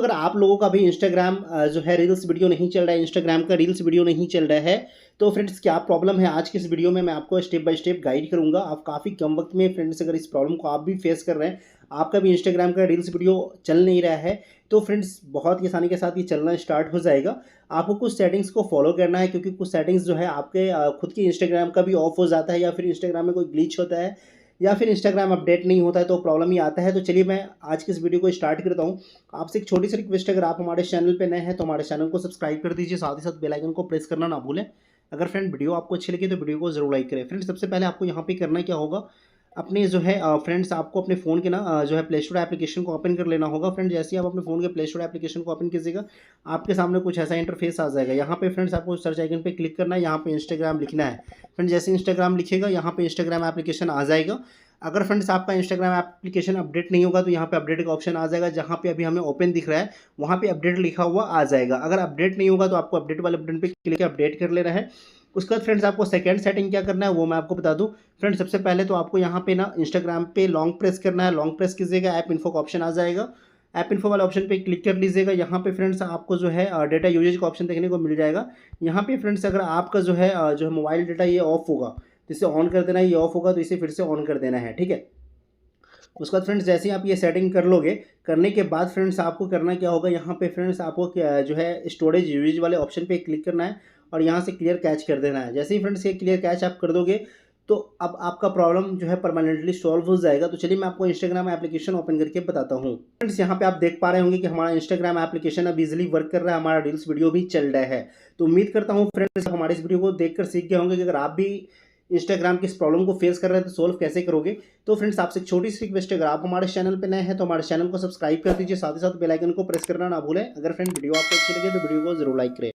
अगर आप लोगों का भी इंस्टाग्राम जो है रील्स वीडियो नहीं चल रहा है, इंस्टाग्राम का रील्स वीडियो नहीं चल रहा है, तो फ्रेंड्स क्या प्रॉब्लम है, आज की इस वीडियो में मैं आपको स्टेप बाय स्टेप गाइड करूंगा। आप काफ़ी कम वक्त में फ्रेंड्स अगर इस प्रॉब्लम को आप भी फेस कर रहे हैं, आपका भी इंस्टाग्राम का रील्स वीडियो चल नहीं रहा है, तो फ्रेंड्स बहुत ही आसानी के साथ ये चलना स्टार्ट हो जाएगा। आपको कुछ सेटिंग्स को फॉलो करना है, क्योंकि कुछ सेटिंग्स जो है आपके खुद के इंस्टाग्राम का भी ऑफ हो जाता है, या फिर इंस्टाग्राम में कोई ग्लिच होता है, या फिर इंस्टाग्राम अपडेट नहीं होता है तो प्रॉब्लम ही आता है। तो चलिए मैं आज की इस वीडियो को स्टार्ट करता हूँ। आपसे एक छोटी सी रिक्वेस्ट है, अगर आप हमारे चैनल पे नए हैं तो हमारे चैनल को सब्सक्राइब कर दीजिए, साथ ही साथ बेल आइकन को प्रेस करना ना भूलें। अगर फ्रेंड वीडियो आपको अच्छी लगी तो वीडियो को जरूर लाइक करें। फ्रेंड सबसे पहले आपको यहाँ पे करना क्या होगा, अपने जो है फ्रेंड्स आपको अपने फ़ोन के ना जो है प्ले स्टोर एप्लीकेशन को ओपन कर लेना होगा। फ्रेंड जैसे ही आप अपने फ़ोन के प्ले स्टोर एप्लीकेशन को ओपन कीजिएगा, आपके सामने कुछ ऐसा इंटरफेस आ जाएगा। यहाँ पे फ्रेंड्स आपको सर्च आइकन पे क्लिक करना है, यहाँ पे इंस्टाग्राम लिखना है। फ्रेंड जैसे इंस्टाग्राम लिखेगा, यहाँ पे इंस्टाग्राम एप्लीकेशन आ जाएगा। अगर फ्रेंड्स आपका इंस्टाग्राम एप्लीकेशन अपडेट नहीं होगा तो यहाँ पे अपडेट का ऑप्शन आ जाएगा, जहाँ पे अभी हमें ओपन दिख रहा है वहाँ पे अपडेट लिखा हुआ आ जाएगा। अगर अपडेट नहीं होगा तो आपको अपडेट वाले बटन पे क्लिक अपडेट कर लेना है। उसके बाद फ्रेंड्स आपको सेकंड सेटिंग क्या करना है वो मैं आपको बता दूं। फ्रेंड्स सबसे पहले तो आपको यहाँ पे ना इंस्टाग्राम पे लॉन्ग प्रेस करना है। लॉन्ग प्रेस कीजिएगा, ऐप इन्फो का ऑप्शन आ जाएगा। ऐप इन्फो वाले ऑप्शन पे क्लिक कर लीजिएगा। यहाँ पे फ्रेंड्स आपको जो है डेटा यूजेज का ऑप्शन देखने को मिल जाएगा। यहाँ पे फ्रेंड्स अगर आपका जो है मोबाइल डेटा ये ऑफ होगा तो इसे ऑन कर देना है, ये ऑफ होगा तो इसे फिर से ऑन कर देना है, ठीक है। उसके बाद फ्रेंड्स जैसे ही आप ये सेटिंग कर लोगे, करने के बाद फ्रेंड्स आपको करना क्या होगा, यहाँ पे फ्रेंड्स आपको जो है स्टोरेज यूजेज वाले ऑप्शन पे क्लिक करना है और यहाँ से क्लियर कैच कर देना है। जैसे ही फ्रेंड्स ये क्लियर कैच आप कर दोगे तो अब आपका प्रॉब्लम जो है परमानेंटली सॉल्व हो जाएगा। तो चलिए मैं आपको इंस्टाग्राम एप्लीकेशन ओपन करके बताता हूँ। फ्रेंड्स यहाँ पे आप देख पा रहे होंगे कि हमारा इंस्टाग्राम एप्लीकेशन अब इजीली वर्क कर रहा है, हमारा रील्स वीडियो भी चल रहा है। तो उम्मीद करता हूँ फ्रेंड्स हमारे इस वीडियो को देखकर सीख गए होंगे कि अगर आप भी इंस्टाग्राम की इस प्रॉब्लम को फेस कर रहे हैं तो सोल्व कैसे करोगे। तो फ्रेंड्स आपसे एक छोटी सी रिक्वेस्ट है, अगर आप हमारे चैनल पे नए हैं तो हमारे चैनल को सब्सक्राइब कर दीजिए, साथ ही साथ बेल आइकन को प्रेस करना ना भूलें। अगर फ्रेंड वीडियो आपको अच्छी लगे तो वीडियो को जरूर लाइक करें।